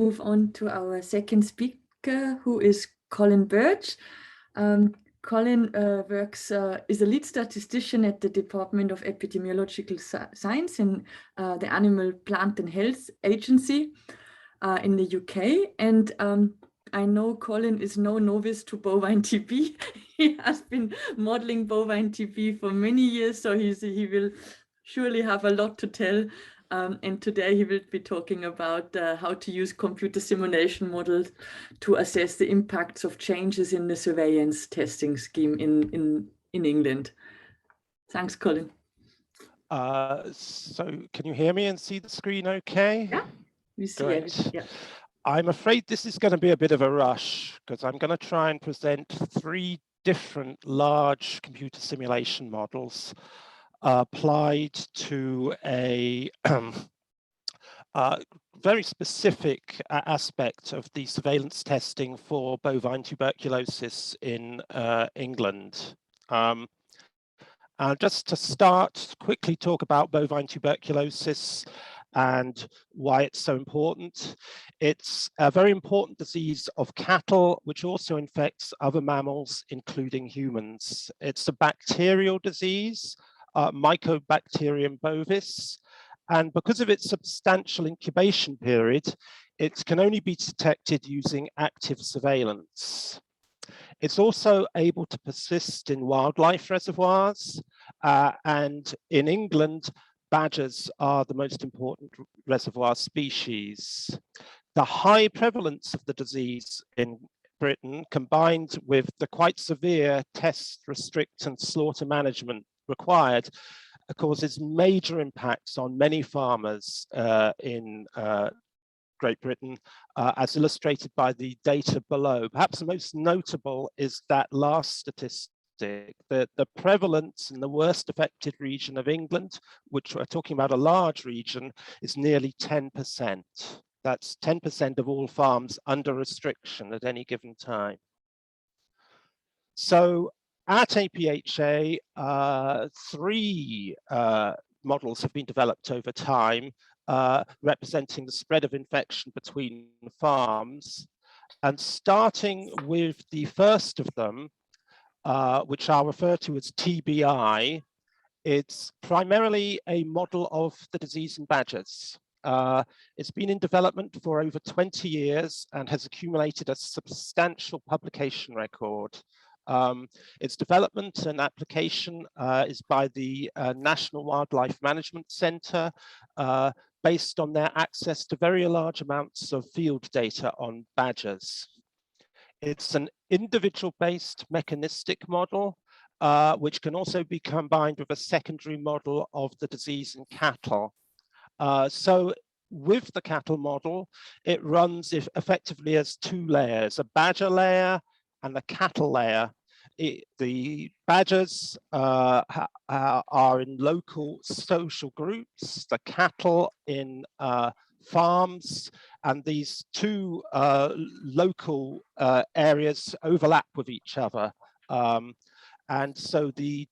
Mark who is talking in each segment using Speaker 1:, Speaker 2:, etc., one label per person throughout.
Speaker 1: move on to our second speaker, who is Colin Birch. Colin is a lead statistician at the Department of Epidemiological Science in the Animal Plant and Health Agency in the UK. And I know Colin is no novice to bovine TB. He has been modeling bovine TB for many years, so he will surely have a lot to tell. And today he will be talking about how to use computer simulation models to assess the impacts of changes in the surveillance testing scheme in England. Thanks, Colin.
Speaker 2: So can you hear me and see the screen okay?
Speaker 1: Yeah, we see
Speaker 2: Great.
Speaker 1: everything. Yeah.
Speaker 2: I'm afraid this is going to be a bit of a rush because I'm going to try and present 3 different large computer simulation models applied to a very specific aspect of the surveillance testing for bovine tuberculosis in England. Just to start, quickly talk about bovine tuberculosis and why it's so important. It's a very important disease of cattle, which also infects other mammals, including humans. It's a bacterial disease, Mycobacterium bovis, and because of its substantial incubation period, it can only be detected using active surveillance. It's also able to persist in wildlife reservoirs, and in England, badgers are the most important reservoir species. The high prevalence of the disease in Britain, combined with the quite severe test, restrict, and slaughter management required, causes major impacts on many farmers in Great Britain, as illustrated by the data below. Perhaps the most notable is that last statistic, the prevalence in the worst affected region of England, which we're talking about a large region, is nearly 10%. That's 10% of all farms under restriction at any given time. So at APHA, 3 models have been developed over time, representing the spread of infection between farms. And starting with the first of them, which I'll refer to as TBI, it's primarily a model of the disease in badgers. It's been in development for over 20 years and has accumulated a substantial publication record. Its development and application is by the National Wildlife Management Centre, based on their access to very large amounts of field data on badgers. It's an individual-based mechanistic model, which can also be combined with a secondary model of the disease in cattle. So with the cattle model, it runs effectively as 2 layers, a badger layer and a cattle layer. The badgers are in local social groups, the cattle in farms, and these 2 local areas overlap with each other. And so the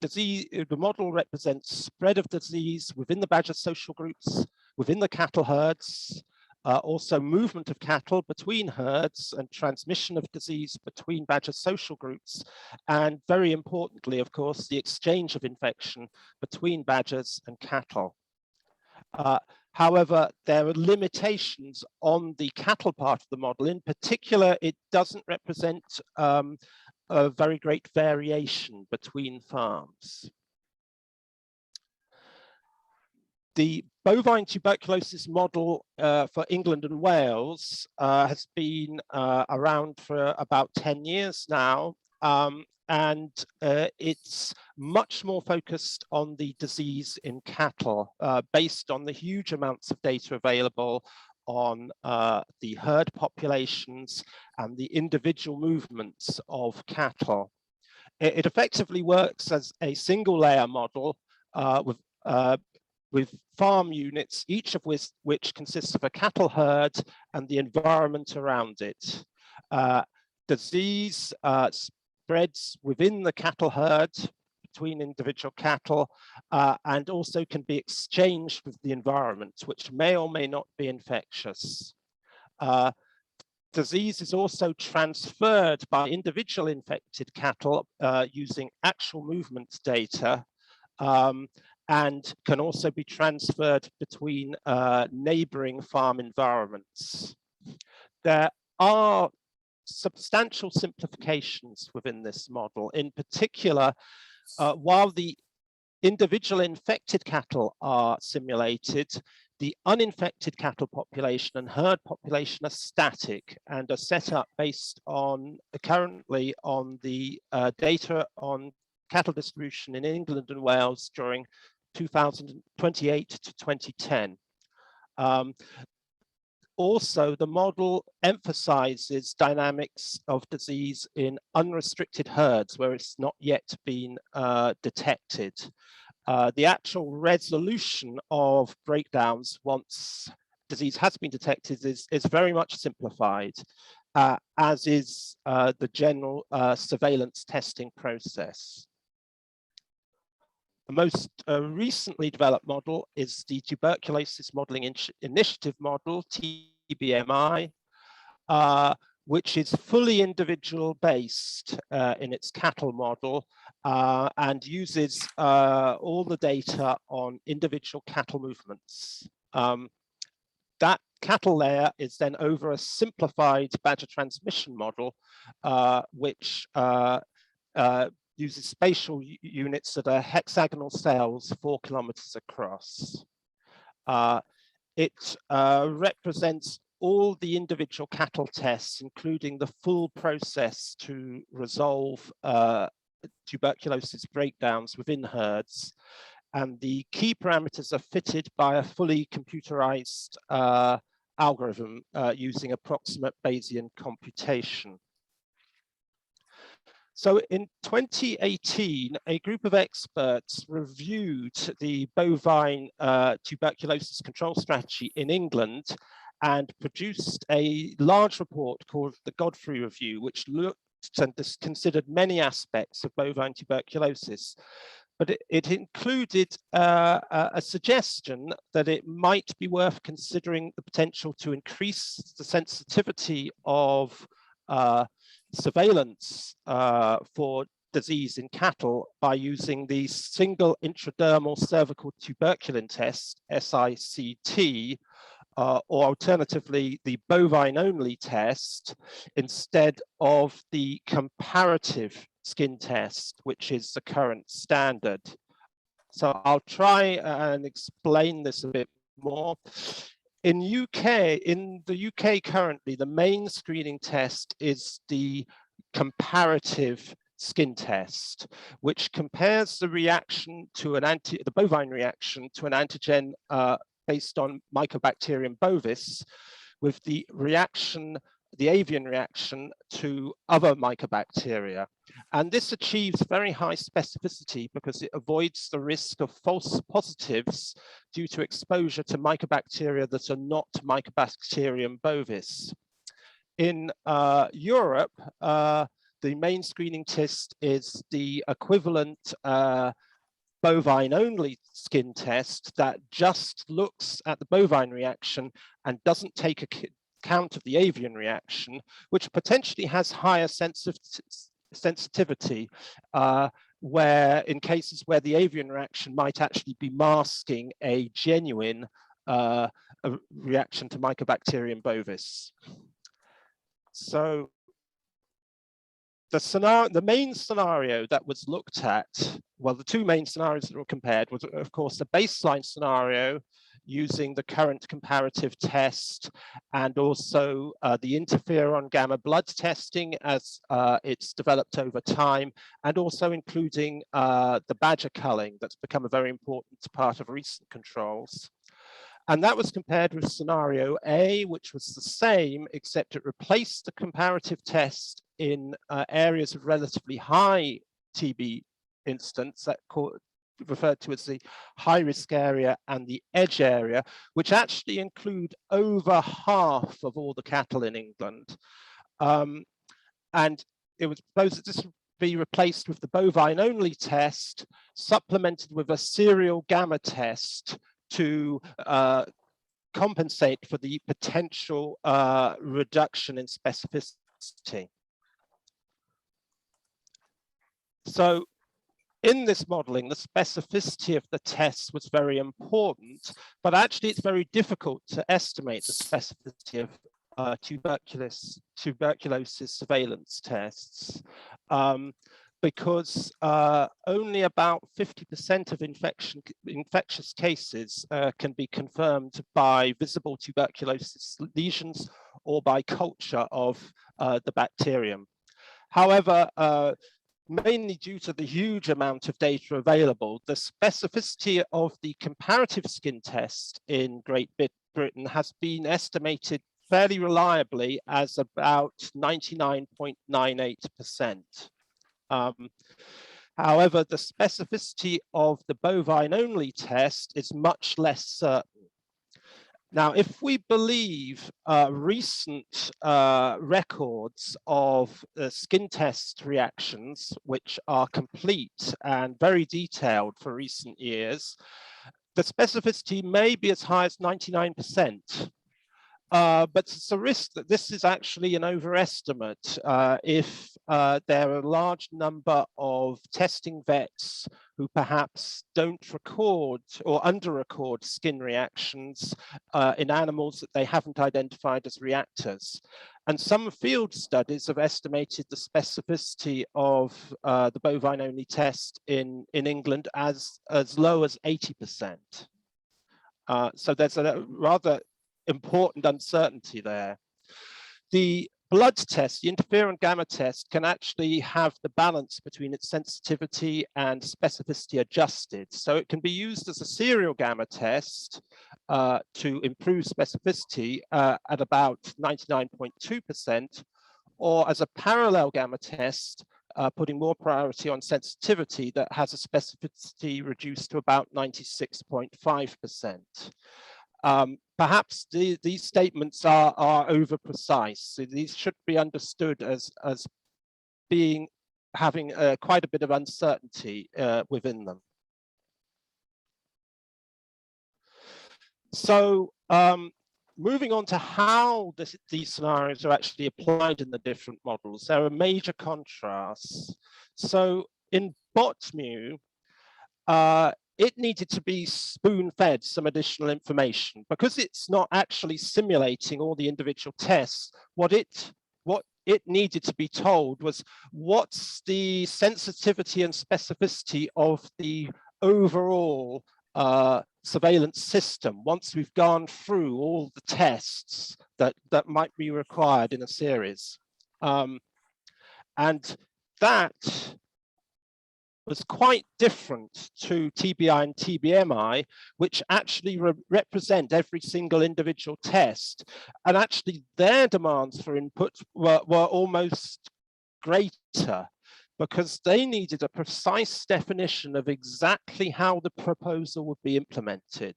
Speaker 2: model represents spread of disease within the badger social groups, within the cattle herds, also movement of cattle between herds and transmission of disease between badger social groups, and very importantly, of course, the exchange of infection between badgers and cattle. However, there are limitations on the cattle part of the model. In particular, it doesn't represent a very great variation between farms. The bovine tuberculosis model for England and Wales has been around for about 10 years now, and it's much more focused on the disease in cattle, based on the huge amounts of data available on the herd populations and the individual movements of cattle. It effectively works as a single layer model with farm units, each of which consists of a cattle herd and the environment around it. Disease spreads within the cattle herd between individual cattle, and also can be exchanged with the environment, which may or may not be infectious. Disease is also transferred by individual infected cattle using actual movement data, and can also be transferred between neighboring farm environments. There are substantial simplifications within this model. In particular, while the individual infected cattle are simulated, the uninfected cattle population and herd population are static and are set up based on currently on the data on cattle distribution in England and Wales during 2028 to 2010. Also, the model emphasizes dynamics of disease in unrestricted herds where it's not yet been detected. The actual resolution of breakdowns once disease has been detected is very much simplified, as is the general surveillance testing process. The most recently developed model is the Tuberculosis Modeling Initiative model, TBMI, which is fully individual based in its cattle model and uses all the data on individual cattle movements. That cattle layer is then over a simplified badger transmission model, which uses spatial units that are hexagonal cells 4 kilometers across. It represents all the individual cattle tests, including the full process to resolve tuberculosis breakdowns within herds. And the key parameters are fitted by a fully computerized algorithm using approximate Bayesian computation. So in 2018, a group of experts reviewed the bovine tuberculosis control strategy in England and produced a large report called the Godfrey Review, which looked and considered many aspects of bovine tuberculosis. But it included a suggestion that it might be worth considering the potential to increase the sensitivity of surveillance for disease in cattle by using the single intradermal cervical tuberculin test, SICT, or alternatively the bovine-only test instead of the comparative skin test, which is the current standard. So I'll try and explain this a bit more. In the UK currently, the main screening test is the comparative skin test, which compares the reaction to the bovine reaction to an antigen based on Mycobacterium bovis with the avian reaction to other mycobacteria. And this achieves very high specificity because it avoids the risk of false positives due to exposure to mycobacteria that are not Mycobacterium bovis. In Europe, the main screening test is the equivalent bovine-only skin test that just looks at the bovine reaction and doesn't take account of the avian reaction, which potentially has higher sensitivity, where in cases where the avian reaction might actually be masking a genuine reaction to Mycobacterium bovis. So the main scenario that was looked at, well, the two main scenarios that were compared was, of course, the baseline scenario using the current comparative test and also the interferon gamma blood testing as it's developed over time, and also including the badger culling that's become a very important part of recent controls. And that was compared with scenario A, which was the same, except it replaced the comparative test in areas of relatively high TB instance, that referred to as the high risk area and the edge area, which actually include over half of all the cattle in England. And it was proposed that this would be replaced with the bovine only test, supplemented with a serial gamma test to compensate for the potential reduction in specificity. So in this modeling, the specificity of the tests was very important, but actually it's very difficult to estimate the specificity of tuberculosis surveillance tests because only about 50% of infectious cases can be confirmed by visible tuberculosis lesions or by culture of the bacterium. However, mainly due to the huge amount of data available, the specificity of the comparative skin test in Great Britain has been estimated fairly reliably as about 99.98%. However, the specificity of the bovine-only test is much less certain. Now, if we believe recent records of skin test reactions, which are complete and very detailed for recent years, the specificity may be as high as 99%. But it's a risk that this is actually an overestimate if there are a large number of testing vets who perhaps don't record or under-record skin reactions in animals that they haven't identified as reactors. And some field studies have estimated the specificity of the bovine-only test in England as low as 80%. So there's a rather important uncertainty there. The blood test, the interferon gamma test, can actually have the balance between its sensitivity and specificity adjusted. So it can be used as a serial gamma test to improve specificity at about 99.2%, or as a parallel gamma test, putting more priority on sensitivity that has a specificity reduced to about 96.5%. Perhaps these statements are over precise. So these should be understood as having quite a bit of uncertainty within them. So moving on to how these scenarios are actually applied in the different models, there are major contrasts. So in BOTMU, it needed to be spoon-fed some additional information because it's not actually simulating all the individual tests. What it needed to be told was what's the sensitivity and specificity of the overall surveillance system once we've gone through all the tests that might be required in a series. And that was quite different to TBI and TBMI, which actually represent every single individual test. And actually their demands for input were almost greater because they needed a precise definition of exactly how the proposal would be implemented,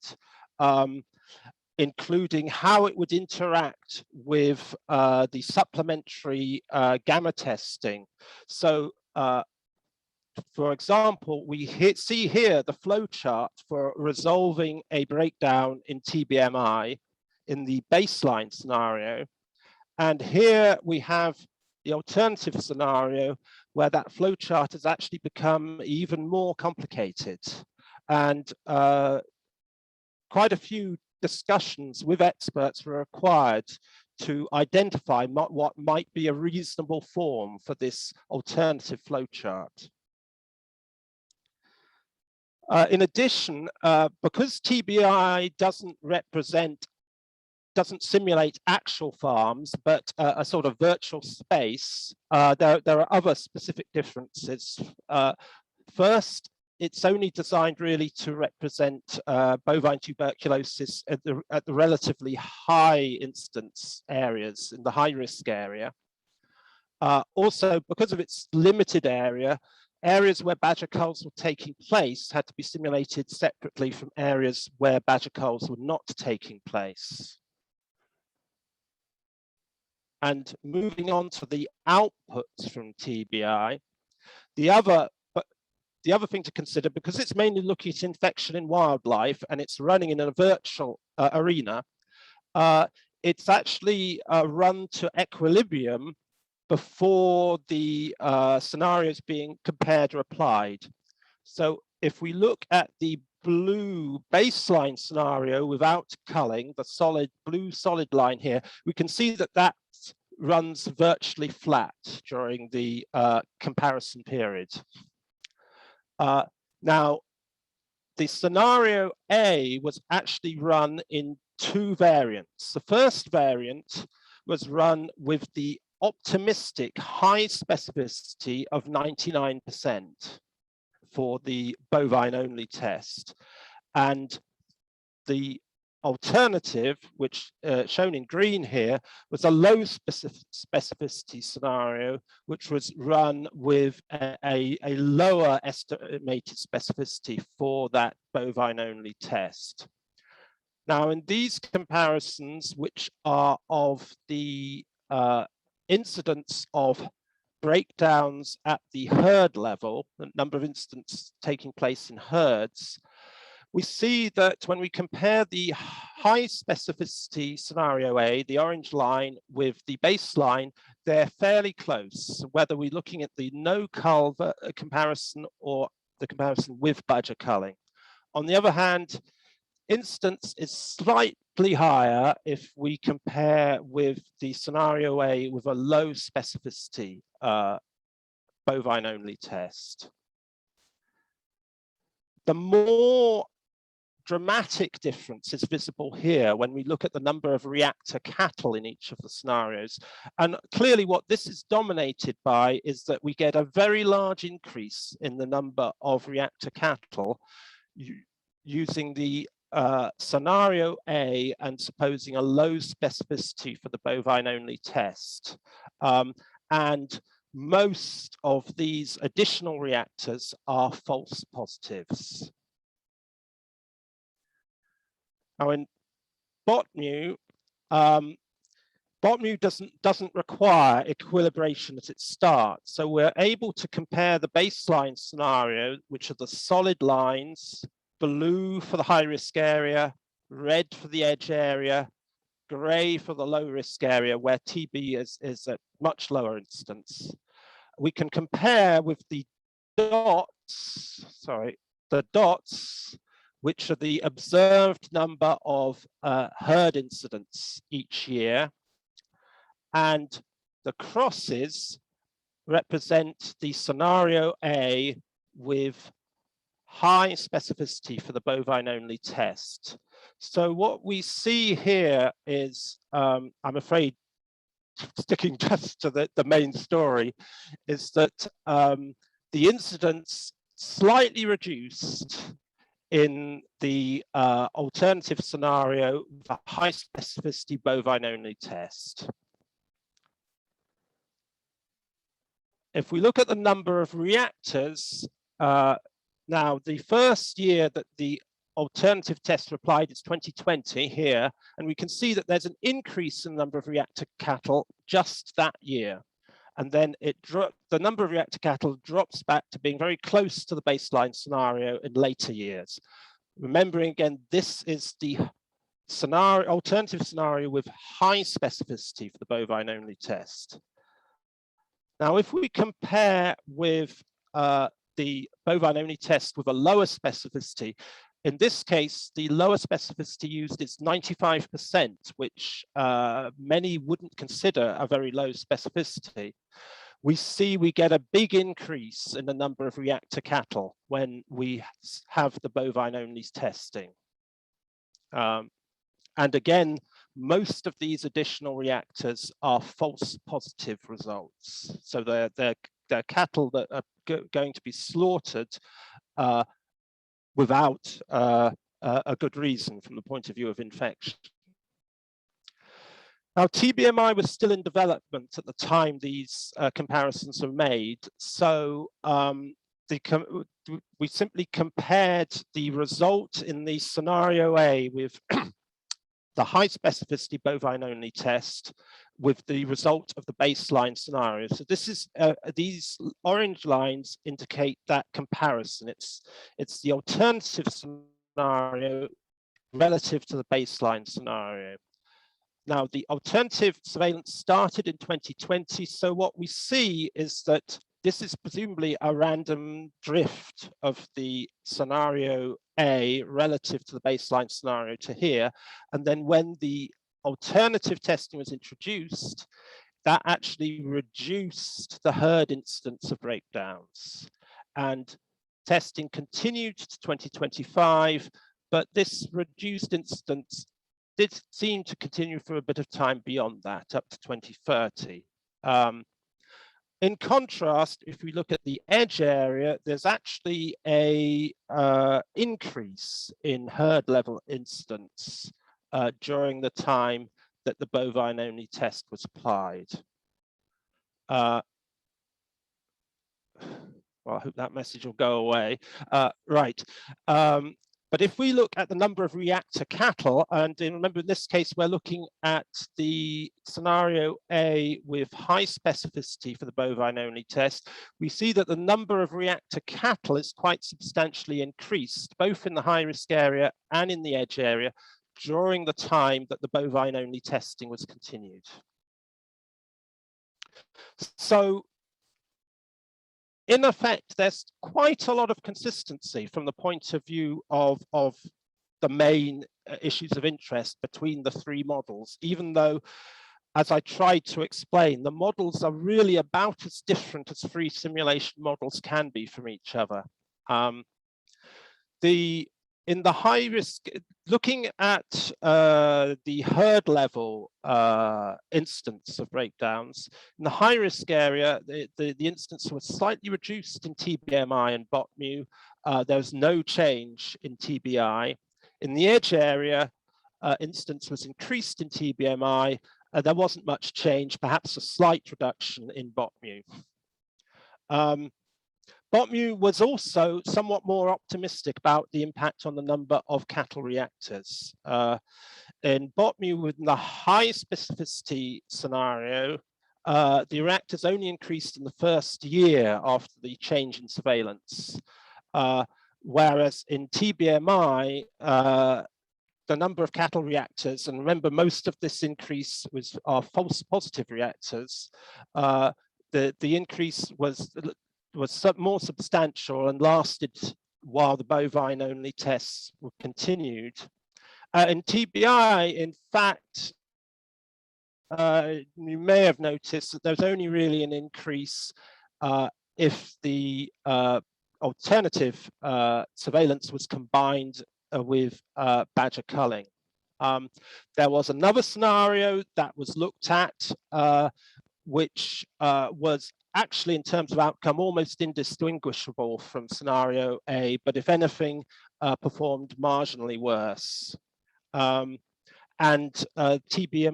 Speaker 2: including how it would interact with the supplementary gamma testing. So for example, we see here the flow chart for resolving a breakdown in TBMI in the baseline scenario. And here we have the alternative scenario where that flow chart has actually become even more complicated. And quite a few discussions with experts were required to identify what might be a reasonable form for this alternative flow chart. In addition, because TBI doesn't simulate actual farms, but a sort of virtual space, there are other specific differences. First, it's only designed really to represent bovine tuberculosis at the relatively high incidence areas, in the high risk area. Also, because of its limited area, areas where badger culls were taking place had to be simulated separately from areas where badger culls were not taking place. And moving on to the outputs from TBI, the other thing to consider, because it's mainly looking at infection in wildlife and it's running in a virtual arena, it's actually run to equilibrium before the scenarios being compared or applied. So if we look at the blue baseline scenario without culling, the solid blue solid line here, we can see that that runs virtually flat during the comparison period. Now, the scenario A was actually run in two variants. The first variant was run with the optimistic high specificity of 99% for the bovine only test. And the alternative, which shown in green here, was a low specificity scenario, which was run with a lower estimated specificity for that bovine only test. Now, in these comparisons, which are of the incidence of breakdowns at the herd level, the number of incidents taking place in herds, we see that when we compare the high specificity scenario A, the orange line, with the baseline, they're fairly close, whether we're looking at the no cull comparison or the comparison with badger culling. On the other hand, incidence is slightly higher if we compare with the scenario A with a low specificity bovine only test. The more dramatic difference is visible here when we look at the number of reactor cattle in each of the scenarios. And clearly what this is dominated by is that we get a very large increase in the number of reactor cattle using the scenario A and supposing a low specificity for the bovine only test. And most of these additional reactors are false positives. Now in ModAH2, ModAH2 doesn't require equilibration at its start. So we're able to compare the baseline scenario, which are the solid lines, blue for the high risk area, red for the edge area, gray for the low risk area where TB is at much lower incidence. We can compare with the dots, which are the observed number of herd incidents each year. And the crosses represent the scenario A with high specificity for the bovine only test. So what we see here is, I'm afraid, sticking just to the main story, is that the incidence slightly reduced in the alternative scenario for high specificity bovine only test. If we look at the number of reactors, now the first year that the alternative test were applied is 2020 here, and we can see that there's an increase in the number of reactor cattle just that year. And then the number of reactor cattle drops back to being very close to the baseline scenario in later years. Remembering again, this is the alternative scenario with high specificity for the bovine only test. Now, if we compare with the bovine only test with a lower specificity, in this case, the lower specificity used is 95%, which many wouldn't consider a very low specificity. We see we get a big increase in the number of reactor cattle when we have the bovine only testing. And again, most of these additional reactors are false positive results. So they're cattle that are going to be slaughtered without a good reason from the point of view of infection. Now, TBMI was still in development at the time these comparisons were made. So we simply compared the result in the scenario A with the high specificity bovine only test with the result of the baseline scenario. So this is these orange lines indicate that comparison. It's the alternative scenario relative to the baseline scenario. Now, the alternative surveillance started in 2020. So what we see is that this is presumably a random drift of the scenario A relative to the baseline scenario to here. And then when the alternative testing was introduced, that actually reduced the herd incidence of breakdowns. And testing continued to 2025, but this reduced incidence did seem to continue for a bit of time beyond that, up to 2030. In contrast, if we look at the edge area, there's actually a increase in herd level incidence during the time that the bovine-only test was applied. Well, I hope that message will go away. Right. But if we look at the number of reactor cattle, and remember in this case, we're looking at the scenario A with high specificity for the bovine-only test, we see that the number of reactor cattle is quite substantially increased, both in the high-risk area and in the edge area, during the time that the bovine-only testing was continued. So, in effect, there's quite a lot of consistency from the point of view of the main issues of interest between the three models, even though, as I tried to explain, the models are really about as different as free simulation models can be from each other. In the high risk, looking at the herd level instance of breakdowns, in the high risk area, the instance was slightly reduced in TBMI and BOTMU. There's no change in TBI. In the edge area, instance was increased in TBMI. There wasn't much change, perhaps a slight reduction in BOTMU. BOTMU was also somewhat more optimistic about the impact on the number of cattle reactors. In BOTMU, with the high specificity scenario, the reactors only increased in the first year after the change in surveillance. Whereas in TBMI, the number of cattle reactors, and remember most of this increase are false positive reactors, the increase was more substantial and lasted while the bovine-only tests were continued. In TBI, in fact, you may have noticed that there's only really an increase if the alternative surveillance was combined with badger culling. There was another scenario that was looked at, which was actually, in terms of outcome, almost indistinguishable from scenario A, but if anything, performed marginally worse. And TBI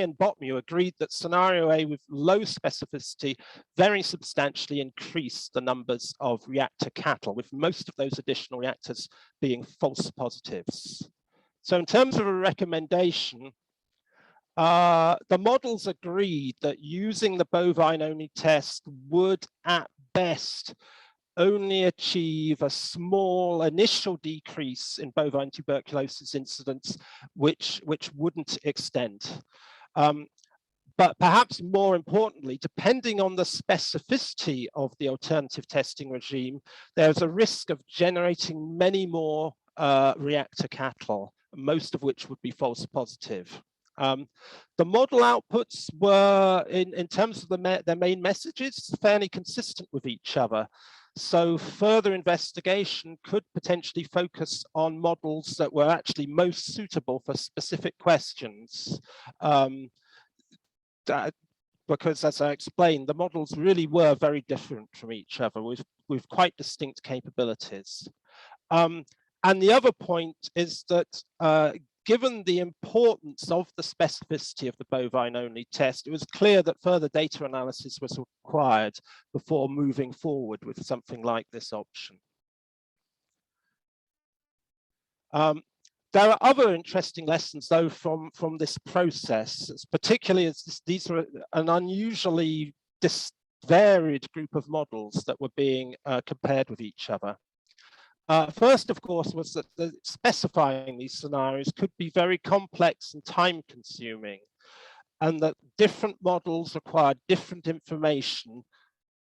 Speaker 2: and BOTMU agreed that scenario A with low specificity very substantially increased the numbers of reactor cattle, with most of those additional reactors being false positives. So in terms of a recommendation, the models agreed that using the bovine-only test would at best only achieve a small initial decrease in bovine tuberculosis incidence, which wouldn't extend. But perhaps more importantly, depending on the specificity of the alternative testing regime, there's a risk of generating many more reactor cattle, most of which would be false positive. The model outputs were, in terms of their main messages, fairly consistent with each other. So further investigation could potentially focus on models that were actually most suitable for specific questions. Because as I explained, the models really were very different from each other with quite distinct capabilities. And the other point is that given the importance of the specificity of the bovine-only test, it was clear that further data analysis was required before moving forward with something like this option. There are other interesting lessons, though, from this process, particularly as these were an unusually varied group of models that were being compared with each other. First, of course, was that specifying these scenarios could be very complex and time-consuming, and that different models required different information,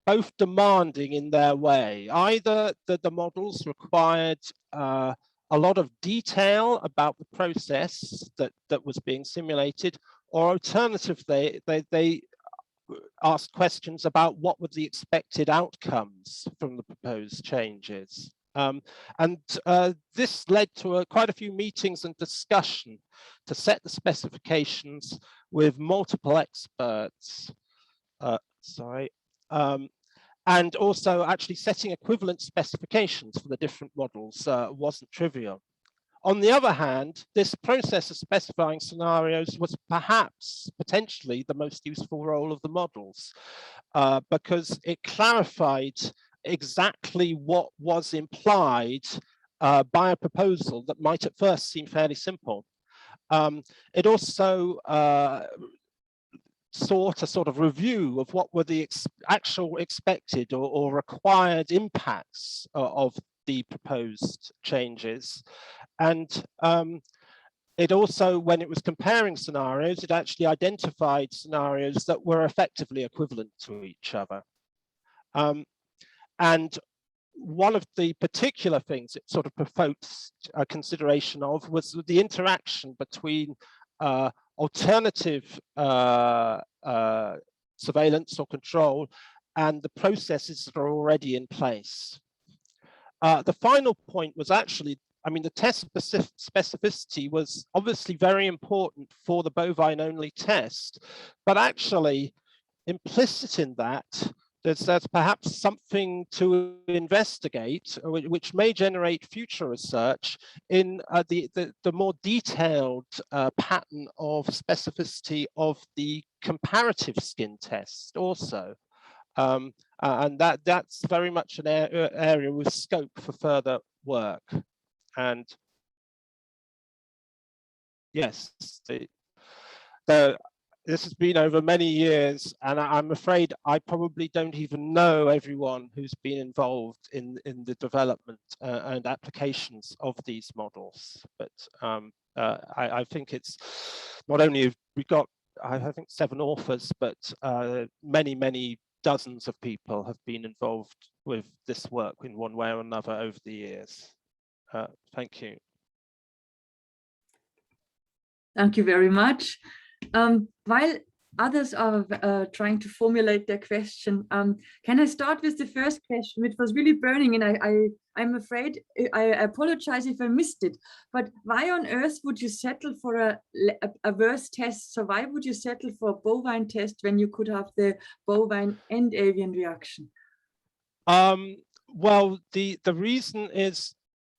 Speaker 2: both demanding in their way. Either the models required a lot of detail about the process that was being simulated, or alternatively, they asked questions about what were the expected outcomes from the proposed changes. This led to quite a few meetings and discussion to set the specifications with multiple experts. And also actually setting equivalent specifications for the different models wasn't trivial. On the other hand, this process of specifying scenarios was perhaps potentially the most useful role of the models, because it clarified exactly what was implied by a proposal that might at first seem fairly simple. It also sought a sort of review of what were the actual expected or required impacts of the proposed changes. And it also, when it was comparing scenarios, it actually identified scenarios that were effectively equivalent to each other. And one of the particular things it sort of provoked a consideration of was the interaction between alternative surveillance or control and the processes that are already in place. The final point was actually, I mean, the test specificity was obviously very important for the bovine-only test, but actually implicit in that, there's perhaps something to investigate, which may generate future research in the more detailed pattern of specificity of the comparative skin test also. And that's very much an area with scope for further work. And yes, this has been over many years, and I'm afraid I probably don't even know everyone who's been involved in the development and applications of these models. But I think it's not only we've got, I think, 7 authors, but many dozens of people have been involved with this work in one way or another over the years. Thank you.
Speaker 1: Thank you very much. While others are trying to formulate their question, can I start with the first question, which was really burning, and I'm afraid I apologize if I missed it, but why on earth would you settle for a worse test? So why would you settle for a bovine test when you could have the bovine and avian reaction?
Speaker 2: Well, the reason is,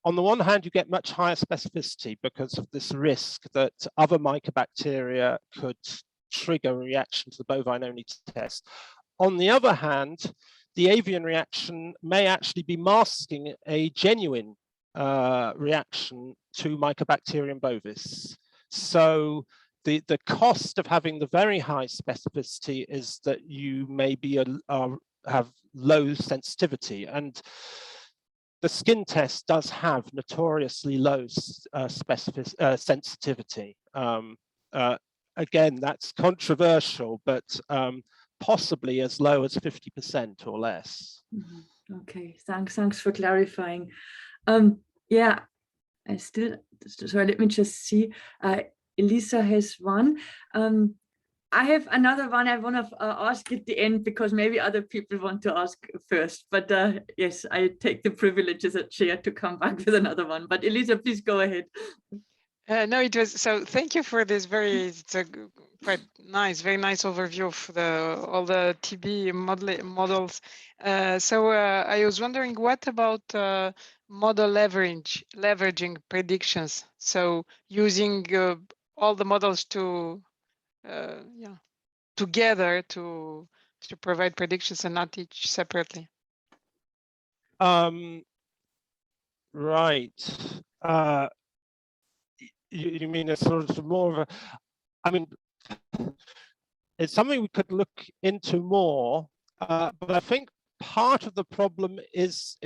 Speaker 2: on the one hand, you get much higher specificity because of this risk that other mycobacteria could trigger a reaction to the bovine-only test. On the other hand, the avian reaction may actually be masking a genuine reaction to Mycobacterium bovis. So the cost of having the very high specificity is that you may be have low sensitivity, and the skin test does have notoriously low sensitivity. Again, that's controversial, but possibly as low as 50% or less.
Speaker 1: Okay, thanks for clarifying. Yeah, sorry, let me just see. Elisa has one. I have another one I want to ask at the end, because maybe other people want to ask first. But yes, I take the privilege as a chair to come back with another one. But Elisa, please go ahead.
Speaker 3: No, it was, so thank you for this it's a quite nice, very nice overview of all the TB models. So I was wondering, what about model leveraging predictions? So using all the models together to provide predictions and not each separately.
Speaker 2: Right. You mean it's sort of more of a, I mean, it's something we could look into more, but I think part of the problem is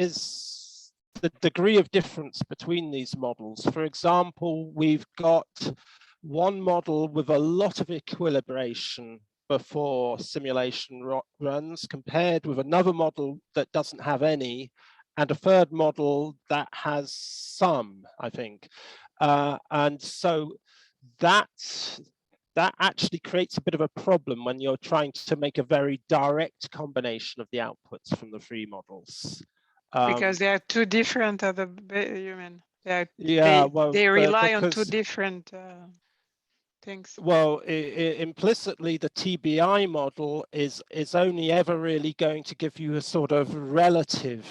Speaker 2: the degree of difference between these models. For example, we've got one model with a lot of equilibration before simulation runs, compared with another model that doesn't have any, and a third model that has some, I think. And so that actually creates a bit of a problem when you're trying to make a very direct combination of the outputs from the three models.
Speaker 3: Because they are two different, you mean? They
Speaker 2: well,
Speaker 3: rely on two different things.
Speaker 2: Well, implicitly, the TBI model is only ever really going to give you a sort of relative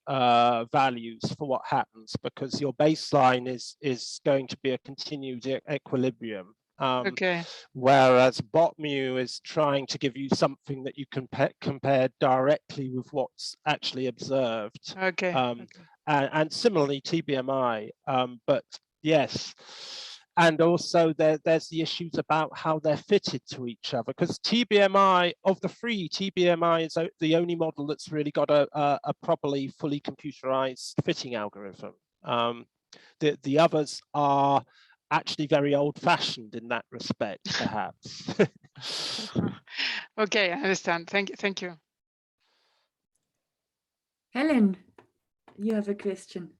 Speaker 2: values for what happens, because your baseline is going to be a continued equilibrium.
Speaker 3: Okay.
Speaker 2: Whereas BotMu is trying to give you something that you can compare directly with what's actually observed.
Speaker 3: Okay.
Speaker 2: And similarly TBMI, but yes. And also there's the issues about how they're fitted to each other, because TBMI, of the three, TBMI is the only model that's really got a properly fully computerized fitting algorithm. The others are actually very old-fashioned in that respect, perhaps.
Speaker 3: Okay, I understand. Thank you.
Speaker 1: Helen, you have a question.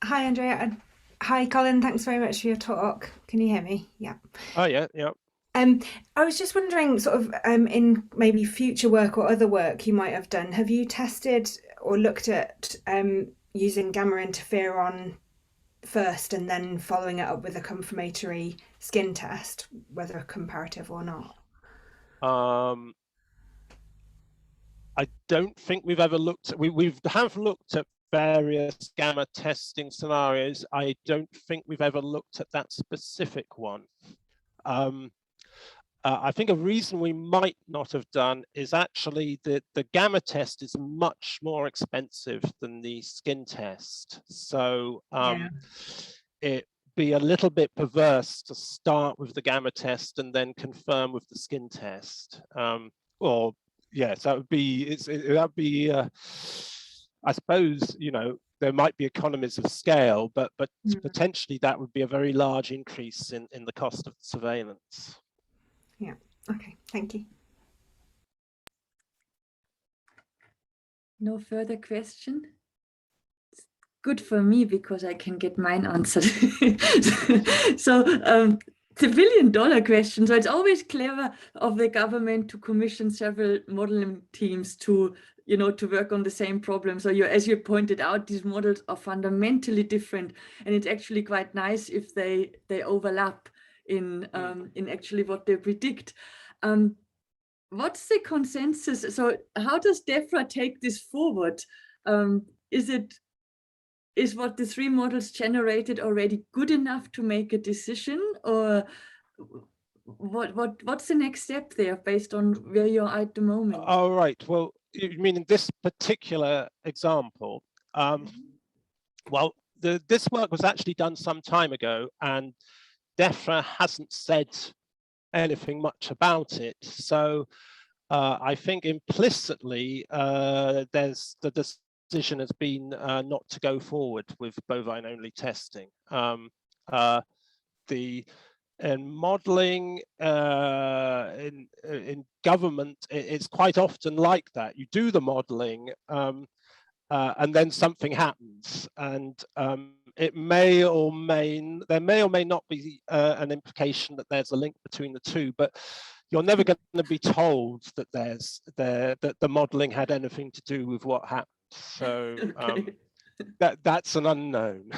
Speaker 4: Hi, Andrea. Hi, Colin. Thanks very much for your talk. Can you hear me? Yeah.
Speaker 2: Oh, yeah, yeah.
Speaker 4: I was just wondering, sort of, in maybe future work or other work you might have done, have you tested or looked at using gamma interferon first and then following it up with a confirmatory skin test, whether comparative or not?
Speaker 2: I don't think we've ever looked at, we have looked at various gamma testing scenarios. I don't think we've ever looked at that specific one. I think a reason we might not have done is actually that the gamma test is much more expensive than the skin test. So it'd be a little bit perverse to start with the gamma test and then confirm with the skin test. Or yes, that would be, that'd be, I suppose, you know, there might be economies of scale, but potentially that would be a very large increase in the cost of surveillance.
Speaker 4: Yeah. Okay. Thank you.
Speaker 1: No further question? It's good for me because I can get mine answered. So it's $1 billion question. So it's always clever of the government to commission several modeling teams to, you know, to work on the same problem. So as you pointed out, these models are fundamentally different, and it's actually quite nice if they overlap in actually what they predict. What's the consensus? So how does DEFRA take this forward? Is what the three models generated already good enough to make a decision, or what's the next step there based on where you're at the moment?
Speaker 2: All right. Well, you mean in this particular example? Well, this work was actually done some time ago, and DEFRA hasn't said anything much about it. So I think implicitly there's the decision has been not to go forward with bovine only testing. In modeling in government, it's quite often like that. You do the modeling and then something happens, and there may or may not be an implication that there's a link between the two, but you're never going to be told that that the modeling had anything to do with what happened. So
Speaker 1: Okay.
Speaker 2: that's an unknown.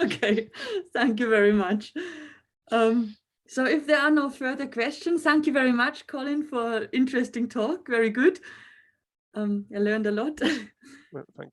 Speaker 1: Okay, thank you very much. So if there are no further questions, thank you very much, Colin, for interesting talk. Very good. I learned a lot.
Speaker 2: Thank you.